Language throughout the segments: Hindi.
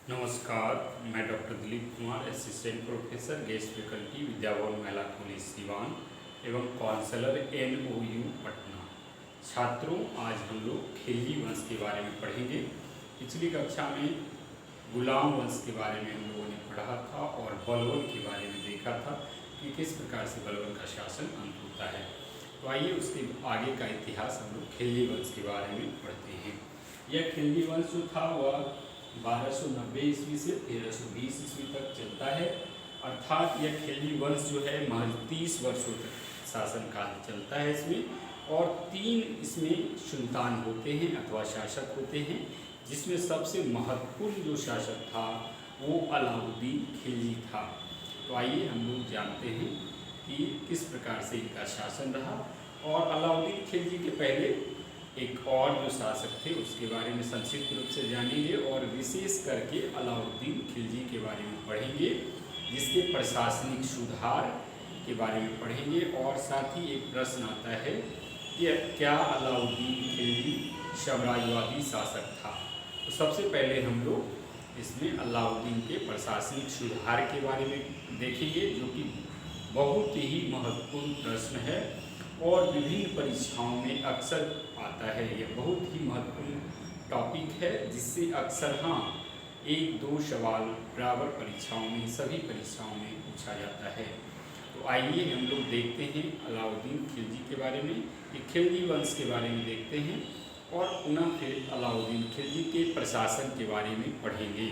नमस्कार। मैं doctor Dilip Kumar, assistant professor guest faculty Vidyabhavan Mahila college Siwan एवं काउंसलर NOU पटना। छात्रों, आज हम लोग खिलजी वंश के बारे में पढ़ेंगे। पिछली कक्षा में गुलाम वंश के बारे में हम लोगों ने पढ़ा था और बलवन के बारे में देखा था कि किस प्रकार से बलवन का शासन अंत होता है। तो आइए उसके आगे का इतिहास हम लोग खिलजी वंश के बारे में पढ़ते हैं। यह खिलजी वंश जो था वह 1290 ईस्वी से 1320 ईस्वी तक चलता है। अर्थात यह खिलजी वंश जो है महज 30 वर्षों तक शासनकाल चलता है इसमें, और 3 इसमें सुल्तान होते हैं अथवा शासक होते हैं, जिसमें सबसे महत्वपूर्ण जो शासक था वो अलाउद्दीन खिलजी था। तो आइए हम लोग जानते हैं कि किस प्रकार से इनका शासन रहा। और अलाउद्दीन खिलजी के पहले एक और जो शासक थे उसके बारे में संक्षिप्त रूप से जानेंगे और विशेष करके अलाउद्दीन खिलजी के बारे में पढ़ेंगे, जिसके प्रशासनिक सुधार के बारे में पढ़ेंगे। और साथ ही एक प्रश्न आता है कि क्या अलाउद्दीन खिलजी साम्राज्यवादी शासक था। तो सबसे पहले हम लोग इसमें अलाउद्दीन के प्रशासनिक सुधार के बारे में देखेंगे, जो कि बहुत ही महत्वपूर्ण प्रश्न है और विभिन्न परीक्षाओं में अक्सर आता है। यह बहुत ही महत्वपूर्ण टॉपिक है, जिससे अक्सर 1-2 सवाल बराबर परीक्षाओं में, सभी परीक्षाओं में पूछा जाता है। तो आइए हम लोग देखते हैं अलाउद्दीन खिलजी के बारे में, कि खिलजी वंश के बारे में देखते हैं और पुनः फिर अलाउद्दीन खिलजी के प्रशासन के बारे में पढ़ेंगे।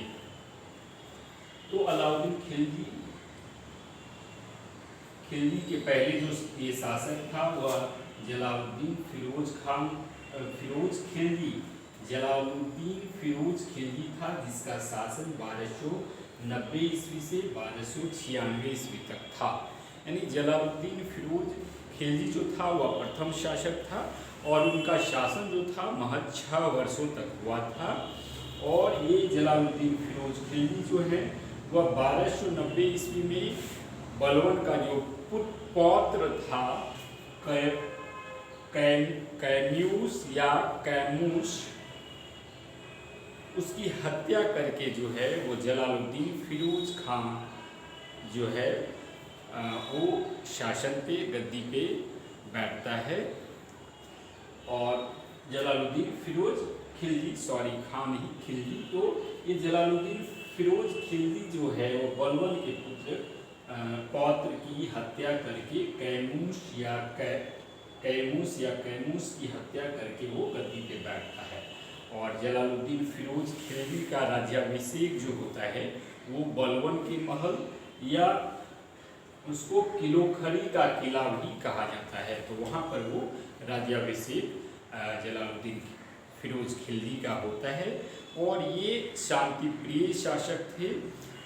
तो अलाउद्दीन खिलजी के पहले जो ये शासक था वह जलालुद्दीन फिरोज खिलजी जलालुद्दीन फिरोज खिलजी था, जिसका शासन 1290 ईस्वी से 1296 ईस्वी तक था। यानी जलालुद्दीन फिरोज खिलजी जो था वह प्रथम शासक था और उनका शासन जो था महज 6 वर्षों तक हुआ था। और ये जलालुद्दीन फिरोज खिलजी जो है वह 1290 ईस्वी में बलवन का जो पौत्र था कैम्यूस या कैमूस, उसकी हत्या करके जो है वो जलालुद्दीन फिरोज खान जो है वो शासन पे, गद्दी पे बैठता है। और जलालुद्दीन फिरोज खिलजी, खान ही खिलजी, तो ये जलालुद्दीन फिरोज खिलजी जो है वो बलवन के पुत्र पौत्र की हत्या करके कैमूस की हत्या करके वो गद्दी पे बैठता है। और जलालुद्दीन फिरोज खिलजी का राज्याभिषेक जो होता है वो बलवन के महल या उसको किलोखरी का किला भी कहा जाता है, तो वहाँ पर वो राज्याभिषेक जलालुद्दीन फिरोज खिलजी का होता है। और ये शांति प्रिय शासक थे।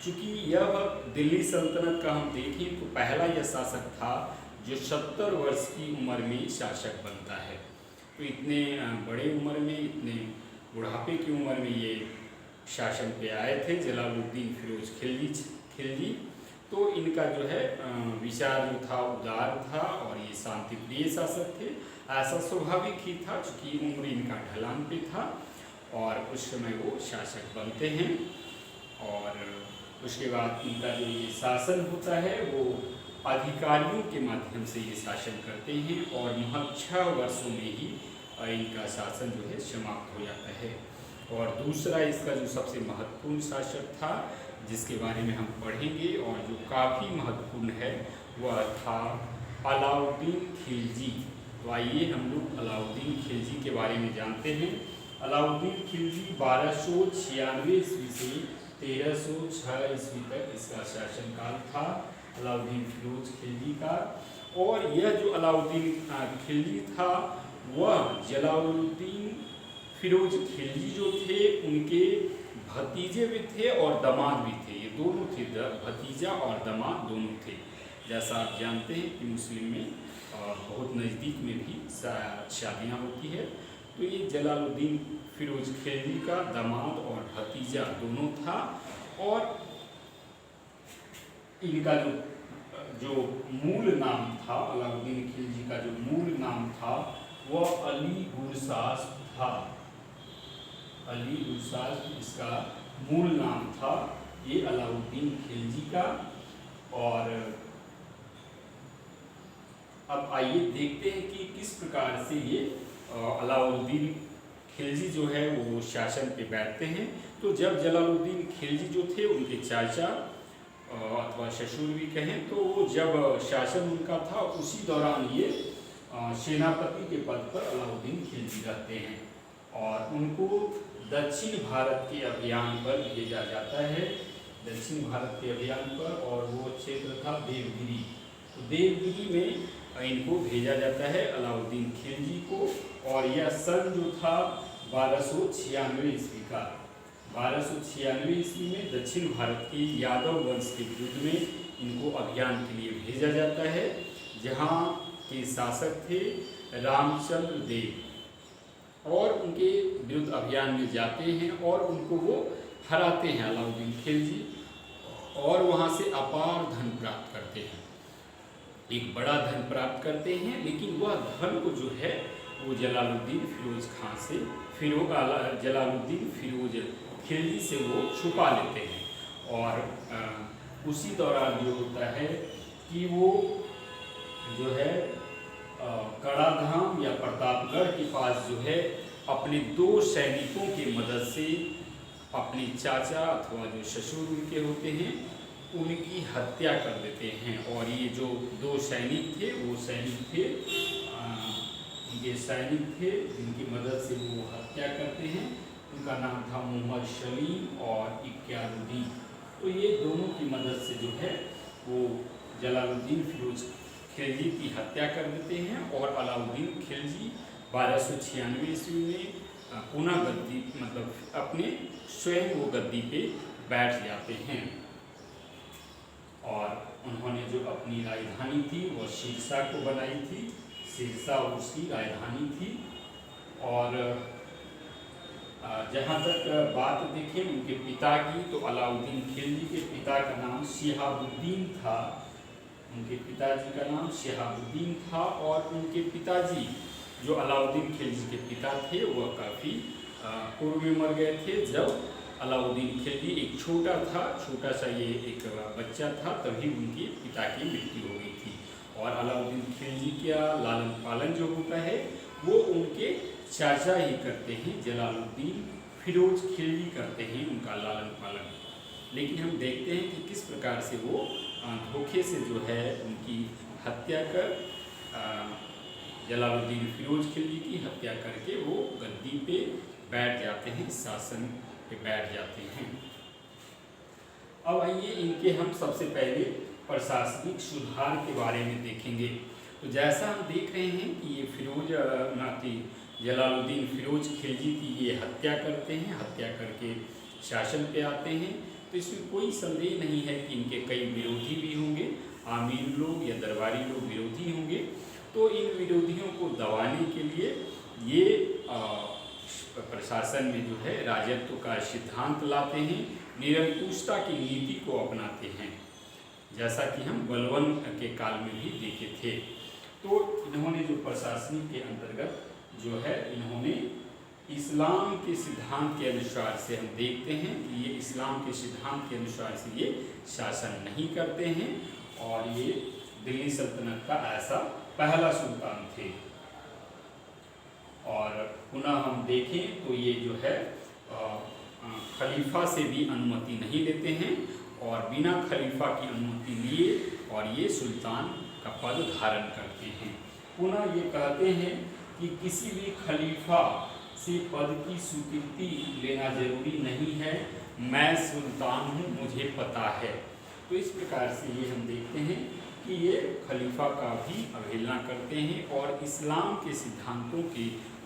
चूँकि यह दिल्ली सल्तनत का हम देखें तो पहला यह शासक था जो 70 वर्ष की उम्र में शासक बनता है। तो इतने बड़े उम्र में, इतने बुढ़ापे की उम्र में ये शासन पे आए थे जलालुद्दीन फिरोज खिलजी। तो इनका जो है विचार जो था उदार था और ये शांति प्रिय शासक थे। ऐसा स्वाभाविक ही था चूँकि उम्र इनका ढलान पे था और उस समय वो शासक बनते हैं। और उसके बाद इनका जो ये शासन होता है वो अधिकारियों के माध्यम से ये शासन करते हैं और महज 6 वर्षों में ही इनका शासन जो है समाप्त हो जाता है। और दूसरा इसका जो सबसे महत्वपूर्ण शासक था, जिसके बारे में हम पढ़ेंगे और जो काफ़ी महत्वपूर्ण है, वह था अलाउद्दीन खिलजी। तो आइए हम लोग अलाउद्दीन खिलजी के बारे में जानते हैं। अलाउद्दीन खिलजी 1296 ईस्वी से 1306 ईस्वी तक इसका शासनकाल था अलाउद्दीन फिरोज खिलजी का। और यह जो अलाउद्दीन खिलजी था वह जलालुद्दीन फिरोज खिलजी जो थे उनके भतीजे भी थे और दामाद भी थे। ये दोनों थे, भतीजा और दामाद दोनों थे। जैसा आप जानते हैं कि मुस्लिम में बहुत नज़दीक में भी शादियाँ होती है। तो ये जलालुद्दीन फिरोज खिलजी का दामाद और भतीजा दोनों था। और इनका जो मूल नाम था, अलाउद्दीन खिलजी का जो मूल नाम था वह अली गुरसास था। अली गुरसास इसका मूल नाम था ये अलाउद्दीन खिलजी का। और अब आइए देखते हैं कि किस प्रकार से ये अलाउद्दीन खिलजी जो है वो शासन पे बैठते हैं। तो जब जलालुद्दीन खिलजी जो थे उनके चाचा अथवा ससुर भी कहें, तो वो जब शासन उनका था उसी दौरान ये सेनापति के पद पर अलाउद्दीन खिलजी रहते हैं। और उनको दक्षिण भारत के अभियान पर भेजा जाता है, दक्षिण भारत के अभियान पर, और वो क्षेत्र था देवगिरी। तो देवगिरी में इनको भेजा जाता है अलाउद्दीन खिलजी को। और यह सन जो था 1296 ईस्वी का, 1296 ईस्वी में दक्षिण भारत के यादव वंश के विरुद्ध में इनको अभियान के लिए भेजा जाता है, जहाँ के शासक थे रामचंद्र देव। और उनके विरुद्ध अभियान में जाते हैं और उनको वो हराते हैं अलाउद्दीन खिलजी, और वहाँ से अपार धन प्राप्त करते हैं, एक बड़ा धन प्राप्त करते हैं। लेकिन वह धन को जो है वो जलालुद्दीन फिरोज खां से जलालुद्दीन फिरोज खिलजी से वो छुपा लेते हैं। और उसी दौरान जो होता है कि वो जो है कड़ाधाम या प्रतापगढ़ के पास जो है अपने 2 सैनिकों की मदद से अपने चाचा अथवा जो ससुर उनके होते हैं उनकी हत्या कर देते हैं। और ये जो 2 सैनिक थे वो सैनिक थे ये सैनिक थे जिनकी मदद से वो हत्या करते हैं। उनका नाम था मोहम्मद सलीम और इक्यारुद्दीन। तो ये दोनों की मदद से जो है वो जलालुद्दीन फिरोज खिलजी की हत्या कर देते हैं। और अलाउद्दीन खिलजी 1296 ईस्वी में पुनः गद्दी मतलब अपने स्वयं वो गद्दी पे बैठ जाते हैं। और उन्होंने जो अपनी राजधानी थी वो सिरसा को बनाई थी, सिरसा उसकी राजधानी थी। और जहाँ तक बात देखें उनके पिता की, तो अलाउद्दीन खिलजी के पिता का नाम शिहाबुद्दीन था, उनके पिताजी का नाम शिहाबुद्दीन था। और उनके पिताजी जो अलाउद्दीन खिलजी के पिता थे वह काफ़ी पूर्व में मर गए थे। जब अलाउद्दीन खिलजी एक छोटा सा ये एक बच्चा था, तभी उनके पिता की मृत्यु हो गई थी। और अलाउद्दीन खिलजी का लालन पालन जो होता है वो उनके चाचा ही करते हैं, जलालुद्दीन फिरोज खिलजी करते हैं उनका लालन पालन। लेकिन हम देखते हैं कि किस प्रकार से वो धोखे से जो है उनकी हत्या कर जलालुद्दीन फिरोज खिलजी की हत्या करके वो गद्दी पे बैठ जाते हैं, शासन पे बैठ जाते हैं। अब आइए इनके हम सबसे पहले प्रशासनिक सुधार के बारे में देखेंगे। तो जैसा हम देख रहे हैं कि ये जलालुद्दीन फिरोज खिलजी की ये हत्या करते हैं, हत्या करके शासन पे आते हैं। तो इसमें कोई संदेह नहीं है कि इनके कई विरोधी भी होंगे, आमीर लोग या दरबारी लोग विरोधी होंगे। तो इन विरोधियों को दबाने के लिए ये प्रशासन में जो है राजत्व का सिद्धांत लाते हैं, निरंकुशता की नीति को अपनाते हैं, जैसा कि हम बलवन के काल में भी देखे थे। तो इन्होंने जो प्रशासनिक के अंतर्गत जो है इन्होंने इस्लाम के सिद्धांत के अनुसार से हम देखते हैं कि ये इस्लाम के सिद्धांत के अनुसार से ये शासन नहीं करते हैं। और ये दिल्ली सल्तनत का ऐसा पहला सुल्तान थे। और पुनः हम देखें तो ये जो है खलीफा से भी अनुमति नहीं लेते हैं, और बिना खलीफा की अनुमति लिए और ये सुल्तान का पद धारण करते हैं। पुनः ये कहते हैं कि किसी भी खलीफा से पद की स्वीकृति लेना जरूरी नहीं है, मैं सुल्तान हूँ, मुझे पता है। तो इस प्रकार से ये हम देखते हैं कि ये खलीफा का भी अवहेलना करते हैं और इस्लाम के सिद्धांतों के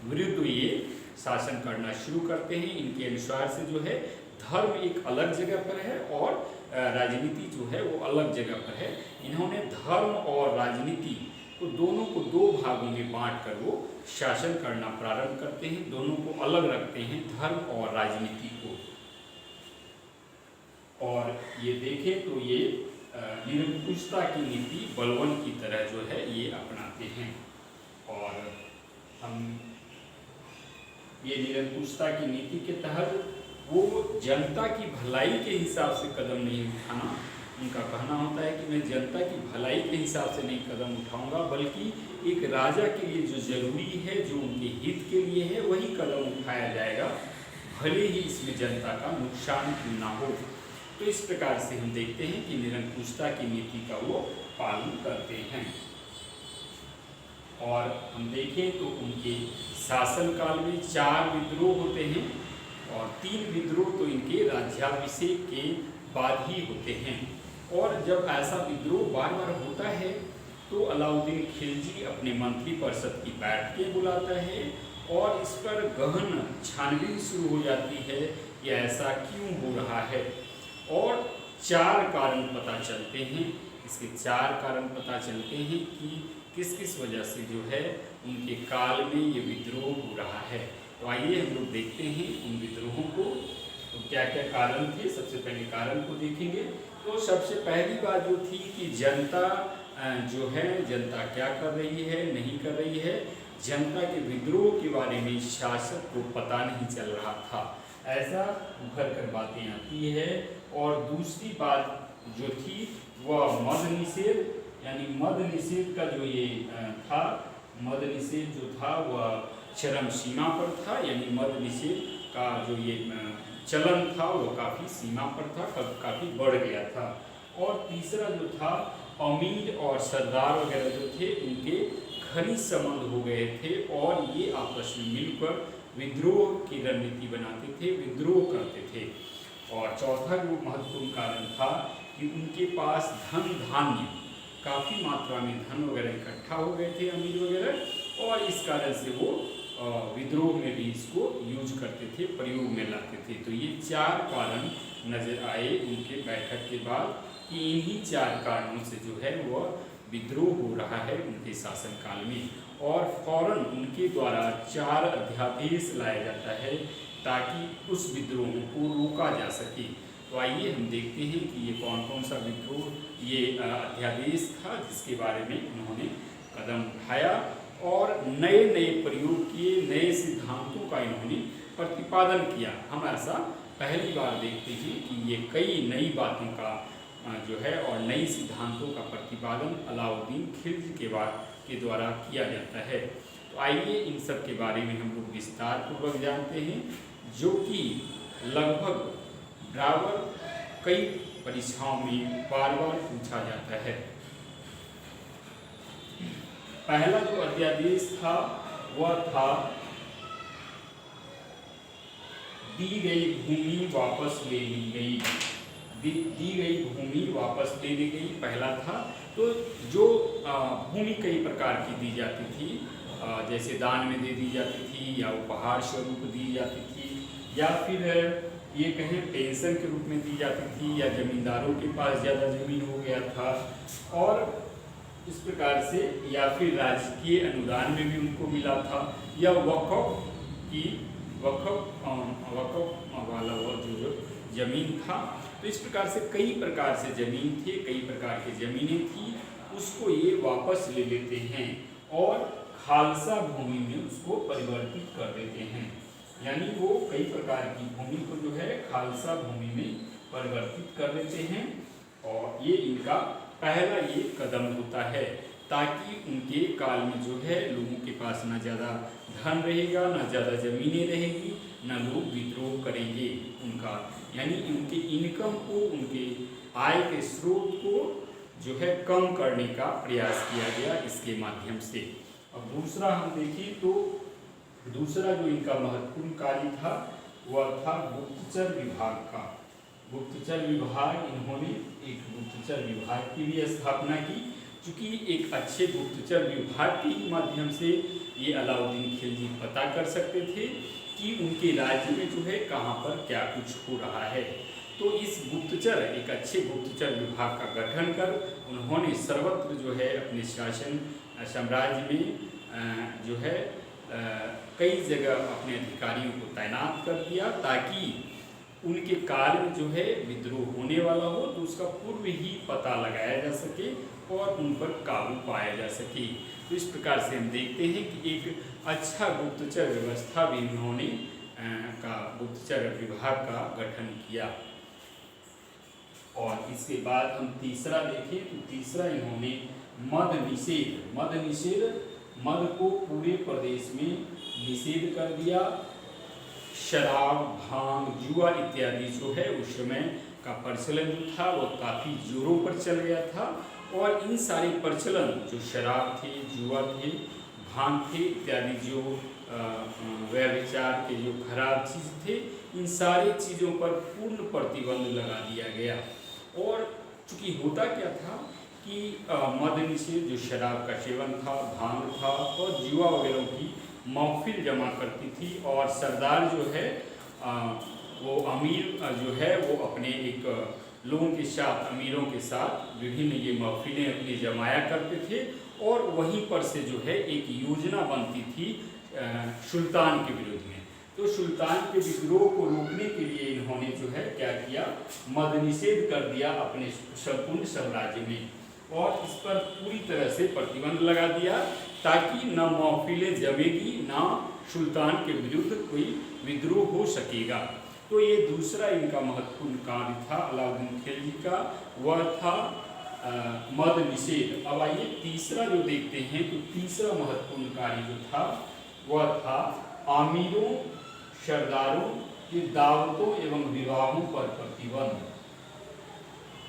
विरुद्ध ये शासन करना शुरू करते हैं। इनके अनुसार से जो है धर्म एक अलग जगह पर है और राजनीति जो है वो अलग जगह पर है। इन्होंने धर्म और राजनीति को दोनों को 2 भागों में बांट कर वो शासन करना प्रारंभ करते हैं, दोनों को अलग रखते हैं, धर्म और राजनीति को। और ये देखें तो ये निरंकुशता की नीति बलवन की तरह जो है ये अपनाते हैं। और हम ये निरंकुशता की नीति के तहत वो जनता की भलाई के हिसाब से कदम नहीं उठाना। उनका कहना होता है कि मैं जनता की भलाई के हिसाब से नहीं कदम उठाऊंगा, बल्कि एक राजा के लिए जो जरूरी है, जो उनके हित के लिए है, वही कदम उठाया जाएगा, भले ही इसमें जनता का नुकसान क्यों ना हो। तो इस प्रकार से हम देखते हैं कि निरंकुशता की नीति का वो पालन करते हैं। और हम देखें तो उनके शासनकाल में 4 विद्रोह होते हैं और 3 विद्रोह तो इनके राज्याभिषेक के बाद ही होते हैं। और जब ऐसा विद्रोह बार बार होता है तो अलाउद्दीन खिलजी अपने मंत्री परिषद की बैठकें बुलाता है और इस पर गहन छानबीन शुरू हो जाती है कि ऐसा क्यों हो रहा है। और 4 कारण पता चलते हैं। इसके 4 कारण पता चलते हैं कि किस किस वजह से जो है उनके काल में ये विद्रोह हो रहा है। तो आइए हम लोग देखते हैं उन विद्रोहों को, तो क्या क्या कारण थे। सबसे पहले कारण को देखेंगे तो सबसे पहली बात जो थी कि जनता जो है, जनता क्या कर रही है, नहीं कर रही है। जनता के विद्रोह के बारे में शासक को पता नहीं चल रहा था, ऐसा उभर कर बातें आती है। और दूसरी बात जो थी वह मद निषेध, यानी मद निषेध का जो ये था, मद निषेध जो था वह चरम सीमा पर था, यानी मद निषेध का जो ये चलन था वो काफ़ी सीमा पर था, काफ़ी बढ़ गया था। और तीसरा जो था, अमीर और सरदार वगैरह जो थे उनके घनिष्ठ संबंध हो गए थे और ये आपस में मिलकर विद्रोह की रणनीति बनाते थे, विद्रोह करते थे। और चौथा जो महत्वपूर्ण कारण था कि उनके पास धन धान्य, काफ़ी मात्रा में धन वगैरह इकट्ठा हो गए थे अमीर वगैरह, और इस कारण से वो विद्रोह में भी इसको यूज करते थे, प्रयोग में लाते थे। तो ये 4 कारण नजर आए उनके बैठक के बाद कि इन्हीं 4 कारणों से जो है वह विद्रोह हो रहा है उनके शासनकाल में। और फौरन उनके द्वारा 4 अध्यादेश लाया जाता है ताकि उस विद्रोह को रोका जा सके। तो आइए हम देखते हैं कि ये कौन कौन सा विद्रोह, ये अध्यादेश था जिसके बारे में उन्होंने कदम उठाया और नए नए प्रयोग किए, नए सिद्धांतों का इन्होंने प्रतिपादन किया। हम ऐसा पहली बार देखते हैं कि ये कई नई बातों का जो है और नई सिद्धांतों का प्रतिपादन अलाउद्दीन खिलजी के द्वारा किया जाता है। तो आइए इन सब के बारे में हम लोग विस्तार पूर्वक जानते हैं, जो कि लगभग बराबर कई परीक्षाओं में बार बार पूछा जाता है। पहला जो अध्यादेश था वह था दी गई भूमि वापस ले ली गई, दी गई भूमि वापस ले ली गई पहला था। तो जो भूमि कई प्रकार की दी जाती थी, जैसे दान में दे दी जाती थी या उपहार स्वरूप दी जाती थी, या फिर ये कहें पेंशन के रूप में दी जाती थी, या जमींदारों के पास ज़्यादा ज़मीन हो गया था और इस प्रकार से, या फिर राजकीय अनुदान में भी उनको मिला था, या वक़्फ़ वाला वो जो ज़मीन था। तो इस प्रकार से कई प्रकार से ज़मीन थे, कई प्रकार की ज़मीनें थी, उसको ये वापस ले लेते हैं और खालसा भूमि में उसको परिवर्तित कर देते हैं। यानी वो कई प्रकार की भूमि को जो है खालसा भूमि में परिवर्तित कर देते हैं। और ये इनका पहला ये कदम होता है, ताकि उनके काल में जो है लोगों के पास ना ज़्यादा धन रहेगा, ना ज़्यादा ज़मीनें रहेगी, ना लोग विद्रोह करेंगे उनका, यानी उनके इनकम को, उनके आय के स्रोत को जो है कम करने का प्रयास किया गया इसके माध्यम से। अब दूसरा हम देखें तो दूसरा जो इनका महत्वपूर्ण कार्य था वह था गुप्तचर विभाग का। गुप्तचर विभाग, इन्होंने एक गुप्तचर विभाग की भी स्थापना की, चूँकि एक अच्छे गुप्तचर विभाग के माध्यम से ये अलाउद्दीन खिलजी पता कर सकते थे कि उनके राज्य में जो है कहाँ पर क्या कुछ हो रहा है। तो इस गुप्तचर, एक अच्छे गुप्तचर विभाग का गठन कर उन्होंने सर्वत्र जो है अपने शासन साम्राज्य में जो है कई जगह अपने अधिकारियों को तैनात कर दिया, ताकि उनके काल में जो है विद्रोह होने वाला हो तो उसका पूर्व ही पता लगाया जा सके और उन पर काबू पाया जा सके। तो इस प्रकार से हम देखते हैं कि एक अच्छा गुप्तचर व्यवस्था भी उन्होंने का गुप्तचर विभाग का गठन किया। और इसके बाद हम तीसरा देखें तो तीसरा इन्होंने मद निषेध, मद को पूरे प्रदेश में निषेध कर दिया। शराब, भांग, जुआ इत्यादि जो है उस समय का प्रचलन जो था वो काफ़ी जोरों पर चल गया था। और इन सारे प्रचलन जो शराब थे, जुआ थे, भांग थे इत्यादि जो व्यभिचार के जो खराब चीज़ थे, इन सारी चीज़ों पर पूर्ण प्रतिबंध लगा दिया गया। और चूँकि होता क्या था कि मद निषेध, जो शराब का सेवन था, भांग था और जुआ वगैरह की महफिल जमा करती थी। और सरदार जो है वो अमीर जो है वो अपने एक लोगों के साथ, अमीरों के साथ विभिन्न ये महफिलें अपनी जमाया करते थे। और वहीं पर से जो है एक योजना बनती थी सुल्तान के विरुद्ध में। तो सुल्तान के विद्रोह को रोकने के लिए इन्होंने जो है क्या किया, मद निषेध कर दिया अपने संपूर्ण साम्राज्य में। और इस पर पूरी तरह से प्रतिबंध लगा दिया ताकि न महफिलें जमेगी, न सुल्तान के विरुद्ध कोई विद्रोह हो सकेगा। तो ये दूसरा इनका महत्वपूर्ण कार्य था अलाउद्दीन खिलजी का, वह था मद निषेध। अब आइए तीसरा जो देखते हैं तो तीसरा महत्वपूर्ण कार्य जो था वह था आमीरों, सरदारों की दावतों एवं विवाहों पर प्रतिबंध।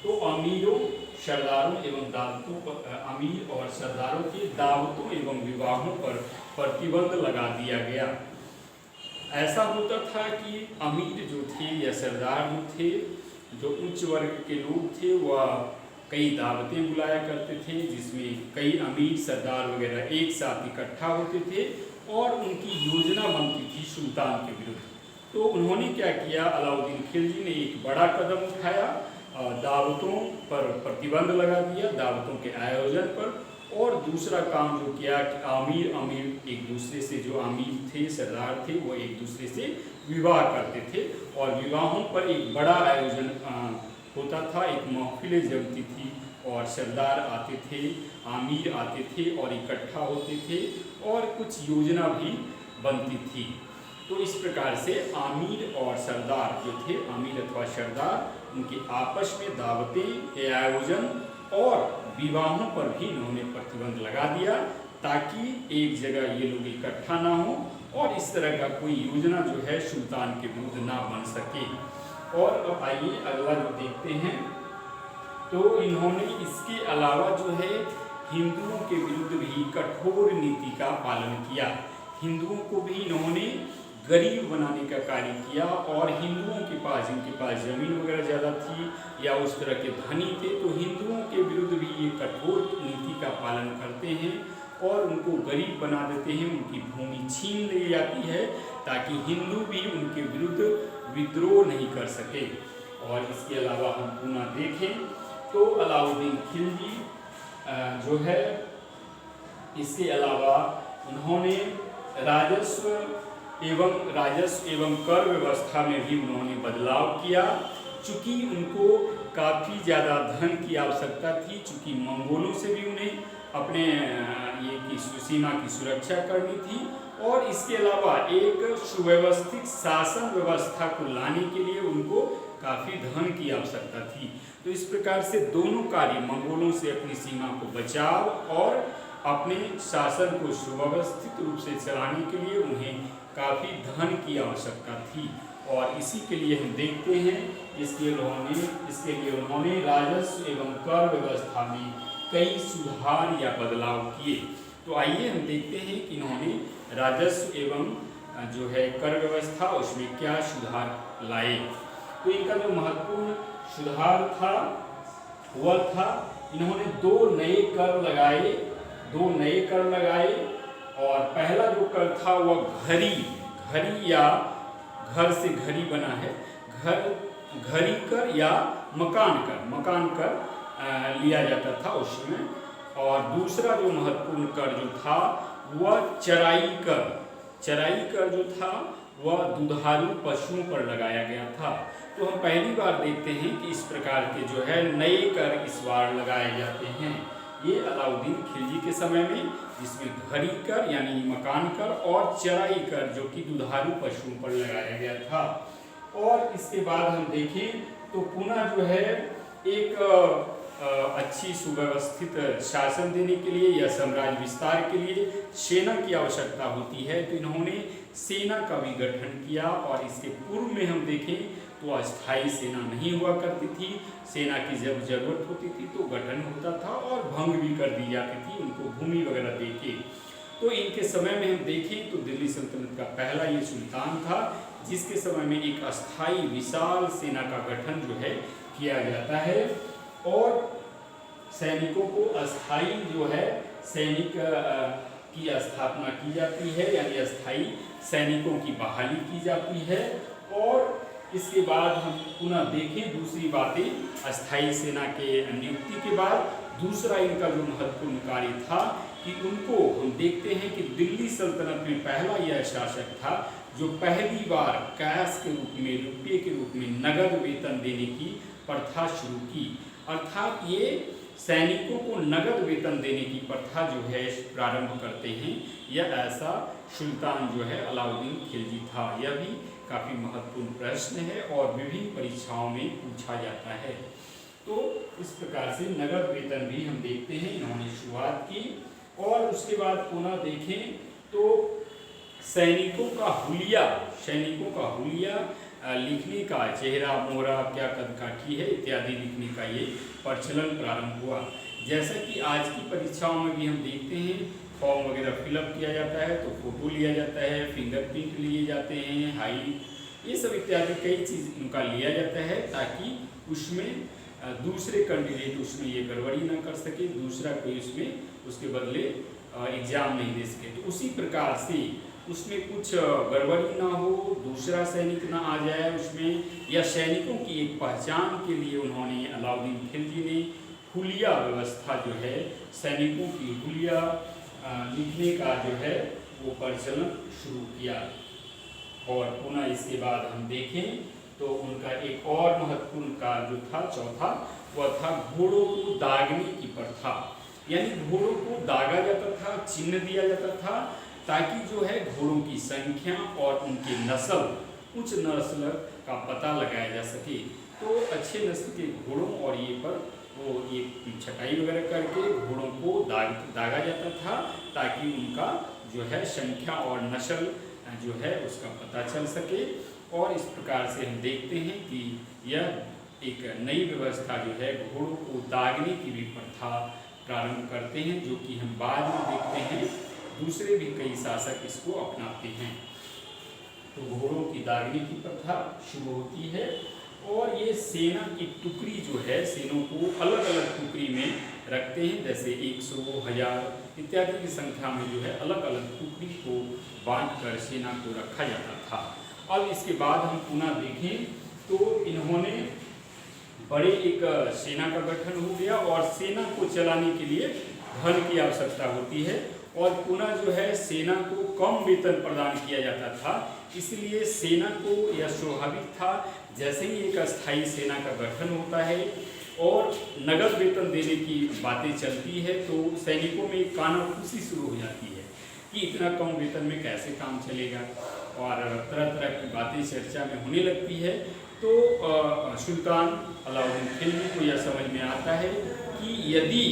तो अमीरों, सरदारों एवं दावतों पर, अमीर और सरदारों की दावतों एवं विवाहों पर प्रतिबंध लगा दिया गया। ऐसा होता था कि अमीर जो थे या सरदार जो थे, जो उच्च वर्ग के लोग थे, वह कई दावतें बुलाया करते थे जिसमें कई अमीर सरदार वगैरह एक साथ इकट्ठा होते थे और उनकी योजना बनती थी सुल्तान के विरुद्ध। तो उन्होंने क्या किया, अलाउद्दीन खिलजी ने एक बड़ा कदम उठाया, दावतों पर प्रतिबंध लगा दिया, दावतों के आयोजन पर। और दूसरा काम जो किया कि अमीर एक दूसरे से, जो अमीर थे, सरदार थे, वो एक दूसरे से विवाह करते थे और विवाहों पर एक बड़ा आयोजन होता था, एक महफिलें जमती थी और सरदार आते थे, अमीर आते थे और इकट्ठा होते थे और कुछ योजना भी बनती थी। तो इस प्रकार से अमीर और सरदार जो थे, अमीर अथवा सरदार, उनके आपस में दावतें के आयोजन और विवाहों पर भी इन्होंने प्रतिबंध लगा दिया ताकि एक जगह ये लोग इकट्ठा ना हो और इस तरह का कोई योजना जो है सुल्तान के विरुद्ध ना बन सके। और अब आइए अगला जो देखते हैं तो इन्होंने इसके अलावा जो है हिंदुओं के विरुद्ध भी कठोर नीति का पालन किया। हिंदुओं को भी इन्होंने गरीब बनाने का कार्य किया और हिंदुओं के पास, जिनके पास जमीन वगैरह ज़्यादा थी या उस तरह के धनी थे, तो हिंदुओं के विरुद्ध भी ये कठोर नीति का पालन करते हैं और उनको गरीब बना देते हैं, उनकी भूमि छीन ली जाती है ताकि हिंदू भी उनके विरुद्ध विद्रोह नहीं कर सके। और इसके अलावा हम पुनः देखें तो अलाउद्दीन खिलजी जो है, इसके अलावा उन्होंने राजस्व एवं कर व्यवस्था में भी उन्होंने बदलाव किया। चूँकि उनको काफ़ी ज़्यादा धन की आवश्यकता थी, चूँकि मंगोलों से भी उन्हें अपने ये की सीमा की सुरक्षा करनी थी और इसके अलावा एक सुव्यवस्थित शासन व्यवस्था को लाने के लिए उनको काफ़ी धन की आवश्यकता थी। तो इस प्रकार से दोनों कार्य, मंगोलों से अपनी सीमा को बचाव और अपने शासन को सुव्यवस्थित रूप से चलाने के लिए उन्हें काफ़ी धन की आवश्यकता थी। और इसी के लिए हम देखते हैं इसके लिए उन्होंने राजस्व एवं कर व्यवस्था में कई सुधार या बदलाव किए। तो आइए हम देखते हैं कि इन्होंने राजस्व एवं जो है कर व्यवस्था उसमें क्या सुधार लाए। तो इनका जो महत्वपूर्ण सुधार था वह था, इन्होंने दो नए कर लगाए और पहला जो कर था वह घरी या घर से घरी बना है, घरी कर या मकान कर लिया जाता था उसमें। और दूसरा जो महत्वपूर्ण कर जो था वह चराई कर जो था वह दुधारू पशुओं पर लगाया गया था। तो हम पहली बार देखते हैं कि इस प्रकार के जो है नए कर इस बार लगाए जाते हैं। ये अलाउद्दीन खिलजी के समय में, जिसमें घड़ी कर यानी मकान कर और चराई कर जो कि दुधारू पशुओं पर लगाया गया था। और इसके बाद हम देखें तो पुनः जो है एक अच्छी सुव्यवस्थित शासन देने के लिए या साम्राज्य विस्तार के लिए सेना की आवश्यकता होती है, तो इन्होंने सेना का भी गठन किया। और इसके पूर्व में हम देखें तो अस्थायी सेना नहीं हुआ करती थी, सेना की जब जरूरत होती थी तो गठन होता था और भंग भी कर दी जाती थी उनको भूमि वगैरह देके। तो इनके समय में हम देखें तो दिल्ली सल्तनत का पहला ये सुल्तान था जिसके समय में एक अस्थायी विशाल सेना का गठन जो है किया जाता है और सैनिकों को अस्थायी जो है सैनिक की स्थापना की जाती है, यानी अस्थायी सैनिकों की बहाली की जाती है। और इसके बाद हम पुनः देखें दूसरी बातें, अस्थायी सेना के नियुक्ति के बाद दूसरा इनका जो महत्वपूर्ण कार्य था कि उनको हम देखते हैं कि दिल्ली सल्तनत में पहला यह शासक था जो पहली बार कैश के रूप में, रुपये के रूप में नगद वेतन देने की प्रथा शुरू की। अर्थात ये सैनिकों को नगद वेतन देने की प्रथा जो है प्रारंभ करते हैं, यह ऐसा सुल्तान जो है अलाउद्दीन खिलजी था। यह भी काफ़ी महत्वपूर्ण प्रश्न है और विभिन्न परीक्षाओं में पूछा जाता है। तो इस प्रकार से नगद वेतन भी हम देखते हैं इन्होंने शुरुआत की। और उसके बाद पुनः देखें तो सैनिकों का हुलिया लिखने का, चेहरा मोहरा क्या कदकाठी है इत्यादि लिखने का ये प्रचलन प्रारंभ हुआ। जैसा कि आज की परीक्षाओं में भी हम देखते हैं फॉर्म वगैरह फिलअप किया जाता है तो फोटो लिया जाता है, फिंगरप्रिंट लिए जाते हैं, हाइट, ये सब इत्यादि कई चीज़ उनका लिया जाता है ताकि उसमें दूसरे कैंडिडेट उसमें ये गड़बड़ी ना कर सके, दूसरा कोई उसमें उसके बदले एग्जाम नहीं दे सके। तो उसी प्रकार से उसमें कुछ गड़बड़ी ना हो, दूसरा सैनिक ना आ जाए उसमें, या सैनिकों की एक पहचान के लिए उन्होंने अलाउद्दीन खिलजी ने हुलिया व्यवस्था जो है, सैनिकों की हुलिया लिखने का जो है वो प्रचलन शुरू किया। और पुनः इसके बाद हम देखें तो उनका एक और महत्वपूर्ण कार्य जो था चौथा, वह था घोड़ों को दागने की प्रथा। यानी घोड़ों को दागा जाता था, चिन्ह दिया जाता था ताकि जो है घोड़ों की संख्या और उनके नस्ल, उच्च नस्ल का पता लगाया जा सके। तो अच्छे नस्ल के घोड़ों और ये पर वो ये छटाई वगैरह करके घोड़ों को दागा जाता था ताकि उनका जो है संख्या और नस्ल जो है उसका पता चल सके। और इस प्रकार से हम देखते हैं कि यह एक नई व्यवस्था जो है घोड़ों को दागने की भी प्रथा प्रारंभ करते हैं, जो कि हम बाद में देखते हैं दूसरे भी कई शासक इसको अपनाते हैं। तो घोड़ों की दागने की प्रथा शुरू होती है और ये सेना की टुकड़ी जो है, सेनों को अलग अलग टुकड़ी में रखते हैं, जैसे 100, 1000 इत्यादि की संख्या में जो है अलग अलग टुकड़ी को बांटकर सेना को रखा जाता था। अब इसके बाद हम पुनः देखें तो इन्होंने बड़े एक सेना का गठन हो गया और सेना को चलाने के लिए धन की आवश्यकता होती है और पुनः जो है सेना को कम वेतन प्रदान किया जाता था। इसलिए सेना को यह स्वाभाविक था, जैसे ही एक अस्थायी सेना का गठन होता है और नगद वेतन देने की बातें चलती है तो सैनिकों में एक कानाफूसी शुरू हो जाती है कि इतना कम वेतन में कैसे काम चलेगा और तरह तरह की बातें चर्चा में होने लगती है। तो सुल्तान अलाउद्दीन खिलजी को यह समझ में आता है कि यदि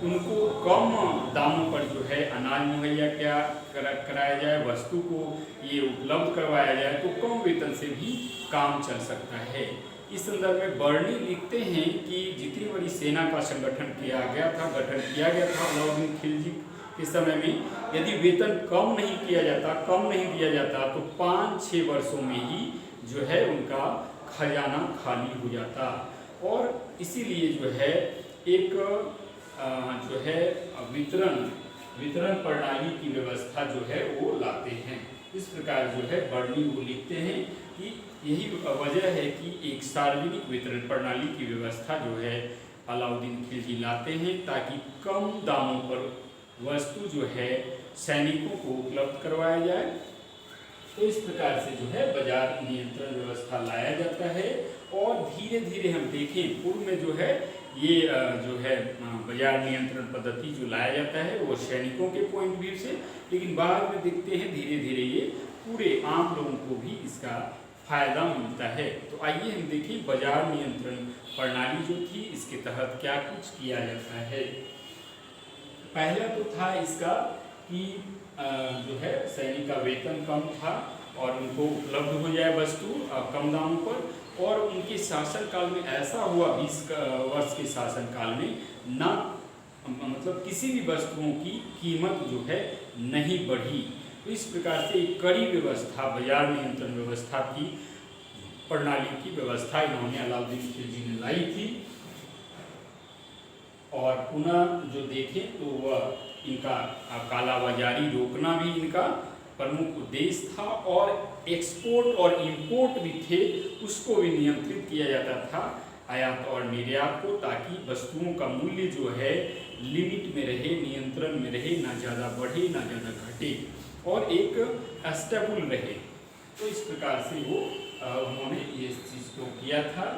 उनको कम दामों पर जो है अनाज मुहैया कराया जाए, वस्तु को ये उपलब्ध करवाया जाए तो कम वेतन से भी काम चल सकता है। इस संदर्भ में बर्नी लिखते हैं कि जितनी बड़ी सेना का गठन किया गया था अलाउद्दीन खिलजी के समय में, यदि वेतन कम नहीं दिया जाता तो 5-6 वर्षों में ही जो है उनका खजाना खाली हो जाता। और इसीलिए जो है एक जो है वितरण प्रणाली की व्यवस्था जो है वो लाते हैं। इस प्रकार जो है बर्नी वो लिखते हैं कि यही वजह है कि एक सार्वजनिक वितरण प्रणाली की व्यवस्था जो है अलाउद्दीन खिलजी लाते हैं ताकि कम दामों पर वस्तु जो है सैनिकों को उपलब्ध करवाया जाए। तो इस प्रकार से जो है बाजार नियंत्रण व्यवस्था लाया जाता है और धीरे धीरे हम देखें पूर्व में जो है ये जो है बाजार नियंत्रण पद्धति जो लाया जाता है वो सैनिकों के पॉइंट व्यू से, लेकिन बाद में देखते हैं धीरे धीरे ये पूरे आम लोगों को भी इसका फायदा मिलता है। तो आइए हम देखें बाजार नियंत्रण प्रणाली जो थी इसके तहत क्या कुछ किया जाता है। पहला तो था इसका कि जो है सैनिक का वेतन कम था और उनको उपलब्ध हो जाए वस्तु कम दामों पर, और उनके शासनकाल में ऐसा हुआ 20 वर्ष के शासनकाल में ना मतलब किसी भी वस्तुओं की कीमत जो है नहीं बढ़ी। तो इस प्रकार से एक कड़ी व्यवस्था, बाजार नियंत्रण व्यवस्था की प्रणाली की व्यवस्था इन्होंने अलाउद्दीन खिलजी ने लाई थी। और पुनः जो देखें तो वह इनका कालाबाजारी रोकना भी इनका प्रमुख उद्देश्य था, और एक्सपोर्ट और इंपोर्ट भी थे उसको भी नियंत्रित किया जाता था, आयात और निर्यात को, ताकि वस्तुओं का मूल्य जो है लिमिट में रहे, नियंत्रण में रहे, ना ज़्यादा बढ़े ना ज़्यादा घटे और एक स्टेबल रहे। तो इस प्रकार से वो उन्होंने ये चीज़ को किया था।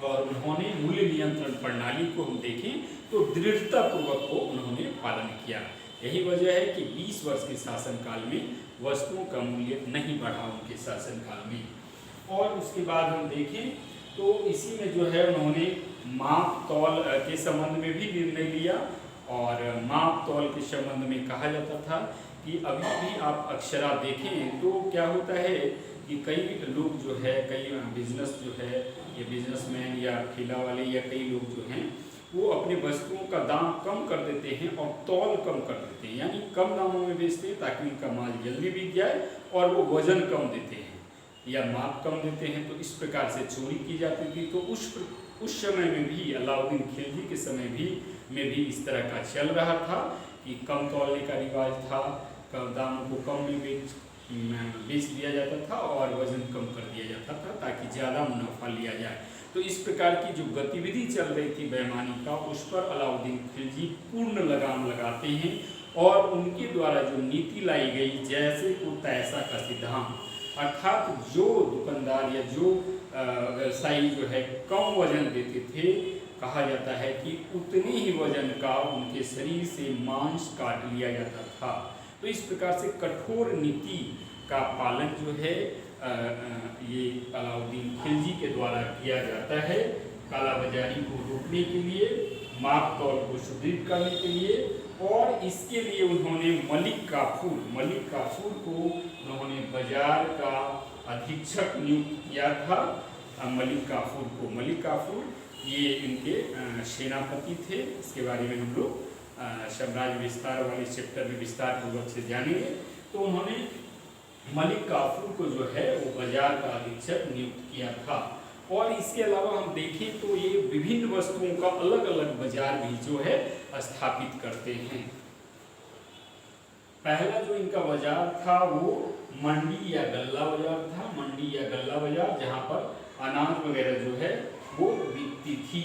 और उन्होंने मूल्य नियंत्रण प्रणाली को हम देखें तो दृढ़तापूर्वक को उन्होंने पालन किया। यही वजह है कि 20 वर्ष के शासनकाल में वस्तुओं का मूल्य नहीं बढ़ा उनके शासनकाल में। और उसके बाद हम देखें तो इसी में जो है उन्होंने माप तौल के संबंध में भी निर्णय लिया, और माप तौल के संबंध में कहा जाता था कि अभी भी आप अक्षरा देखें तो क्या होता है कि कई लोग जो है, कई बिजनेस जो है, ये बिजनेसमैन या ठेला वाले या कई लोग जो हैं वो अपने वस्तुओं का दाम कम कर देते हैं और तौल कम कर देते हैं, यानी कम दामों में बेचते हैं ताकि उनका माल जल्दी बिक जाए, और वो वजन कम देते हैं या माप कम देते हैं। तो इस प्रकार से चोरी की जाती थी। तो उस समय में भी अलाउद्दीन खिलजी के समय में भी इस तरह का चल रहा था कि कम तौलने का रिवाज था, कम दामों को कम में बेच दिया जाता था और वजन कम कर दिया जाता था ताकि ज़्यादा मुनाफा लिया जाए। तो इस प्रकार की जो गतिविधि चल रही थी बेईमानी का, उस पर अलाउद्दीन खिलजी पूर्ण लगाम लगाते हैं, और उनके द्वारा जो नीति लाई गई जैसे को तैसा का सिद्धांत, अर्थात जो दुकानदार या जो व्यवसायी जो है कम वजन देते थे, कहा जाता है कि उतने ही वजन का उनके शरीर से मांस काट लिया जाता था। तो इस प्रकार से कठोर नीति का पालन जो है ये अलाउद्दीन खिलजी के द्वारा किया जाता है, कालाबाजारी को रोकने के लिए, माप तौल को सुदृढ़ करने के लिए। और इसके लिए उन्होंने मलिक काफूर को उन्होंने बाजार का अधीक्षक नियुक्त किया था। मलिक काफूर ये इनके सेनापति थे। इसके बारे में हम लोग साम्राज्य विस्तार वाले चैप्टर में विस्तार पूर्वक से जानेंगे। तो उन्होंने मलिक काफूर को जो है वो बाजार का अधीक्षक नियुक्त किया था। और इसके अलावा हम देखें तो ये विभिन्न वस्तुओं का अलग अलग बाजार भी जो है स्थापित करते हैं। पहला जो इनका बाजार था वो मंडी या गल्ला बाजार था, जहाँ पर अनाज वगैरह जो है वो बिकती थी।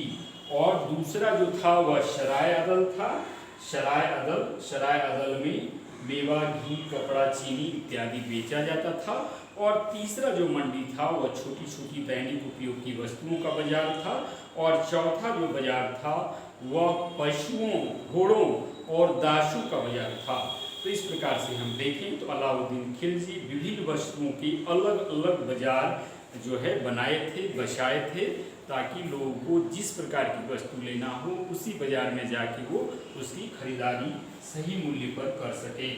और दूसरा जो था वह शराय अदल था। शराय अदल में मेवा, घी, कपड़ा, चीनी इत्यादि बेचा जाता था। और तीसरा जो मंडी था वह छोटी छोटी दैनिक उपयोग की वस्तुओं का बाजार था। और चौथा जो बाजार था वह पशुओं, घोड़ों और दासों का बाजार था। तो इस प्रकार से हम देखें तो अलाउद्दीन खिलजी विभिन्न वस्तुओं के अलग अलग बाजार जो है बसाए थे, ताकि लोगों को जिस प्रकार की वस्तु लेना हो उसी बाजार में जाके वो उसकी खरीदारी सही मूल्य पर कर सके।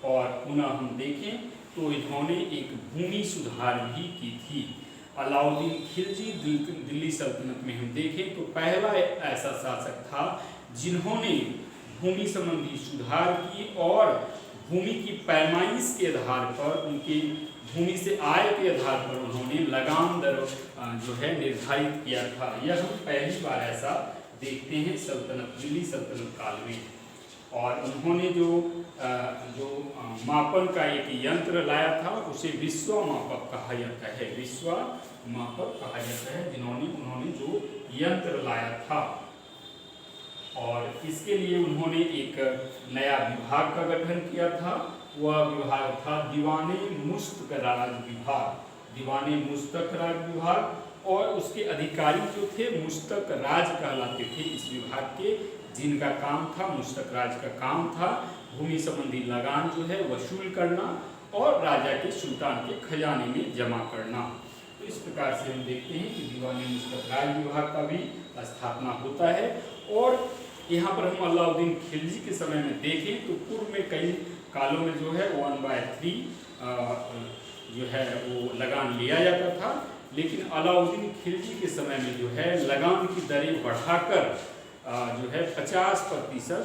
और पुनः हम देखें तो इन्होंने एक भूमि सुधार भी की थी। अलाउद्दीन खिलजी दिल्ली सल्तनत में हम देखें तो पहला ऐसा शासक था जिन्होंने भूमि संबंधी सुधार की और भूमि की पैमाइश के आधार पर, उनकी भूमि से आय के आधार पर उन्होंने लगाम दर जो है निर्धारित किया था। यह हम पहली बार ऐसा देखते हैं दिल्ली सल्तनत काल में। और उन्होंने जो मापन का एक यंत्र लाया था उसे विश्वमापक कहा जाता है, उन्होंने जो यंत्र लाया था। और इसके लिए उन्होंने एक नया विभाग का गठन किया था। वह विभाग था दीवाने मुस्तकराज विभाग। और उसके अधिकारी जो थे मुश्तक राज कहलाते थे इस विभाग के, जिनका काम था, मुश्तक राज का काम था भूमि संबंधी लगान जो है वसूल करना और राजा के सुल्तान के खजाने में जमा करना। तो इस प्रकार से हम देखते हैं कि दीवानी मुश्तक राज विभाग का भी स्थापना होता है। और यहाँ पर हम अलाउद्दीन खिलजी के समय में देखें तो पूर्व में कई कालों में जो है 1/3 जो है वो लगान लिया जाता था, लेकिन अलाउद्दीन खिलजी के समय में जो है लगान की दरें बढ़ाकर जो है 50%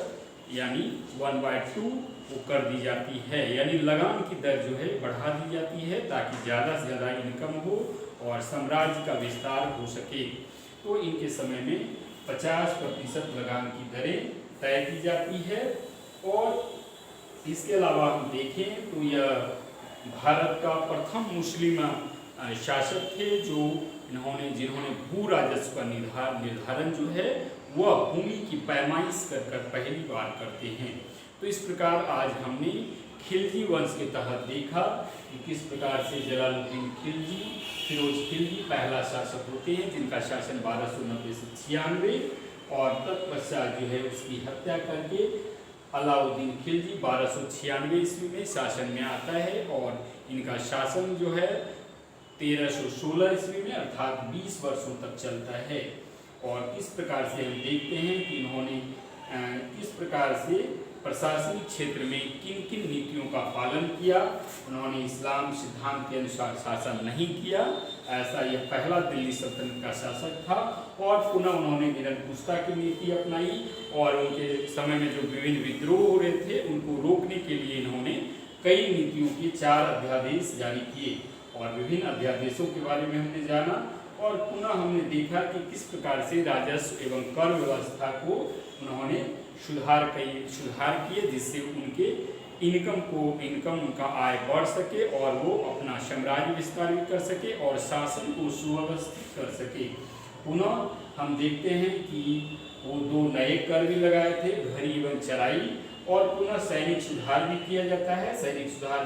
यानी 1/2 वो कर दी जाती है, यानी लगान की दर जो है बढ़ा दी जाती है ताकि ज़्यादा से ज़्यादा इनकम हो और साम्राज्य का विस्तार हो सके। तो इनके समय में 50% लगान की दरें तय की जाती है। और इसके अलावा हम देखें तो यह भारत का प्रथम मुस्लिम शासक थे जिन्होंने भू राजस्व का निर्धारण जो है वह भूमि की पैमाइश कर पहली बार करते हैं। तो इस प्रकार आज हमने खिलजी वंश के तहत देखा कि किस प्रकार से जलालुद्दीन खिलजी, फिरोज खिलजी पहला शासक होते हैं जिनका शासन 1290 से 96 और तत्पश्चात जो है उसकी हत्या करके अलाउद्दीन खिलजी 1296 ईस्वी में शासन में आता है और इनका शासन जो है 1316 ईस्वी में अर्थात 20 वर्षों तक चलता है। और इस प्रकार से हम देखते हैं कि इन्होंने किस प्रकार से प्रशासनिक क्षेत्र में किन किन नीतियों का पालन किया। उन्होंने इस्लाम सिद्धांत के अनुसार शासन नहीं किया, ऐसा यह पहला दिल्ली सल्तनत का शासक था। और पुनः उन्होंने निरंकुशता की नीति अपनाई और उनके समय में जो विभिन्न विद्रोह हो रहे थे उनको रोकने के लिए इन्होंने कई नीतियों के 4 अध्यादेश जारी किए और विभिन्न अध्यादेशों के बारे में हमने जाना। और पुनः हमने देखा कि किस प्रकार से राजस्व एवं कर व्यवस्था को उन्होंने सुधार किए जिससे उनके इनकम उनका आय बढ़ सके और वो अपना साम्राज्य विस्तार भी कर सके और शासन को सुव्यवस्थित कर सके। पुनः हम देखते हैं कि वो 2 नए कर भी लगाए थे, घरी एवं चराई, और पुनः सैनिक सुधार भी किया जाता है। सैनिक सुधार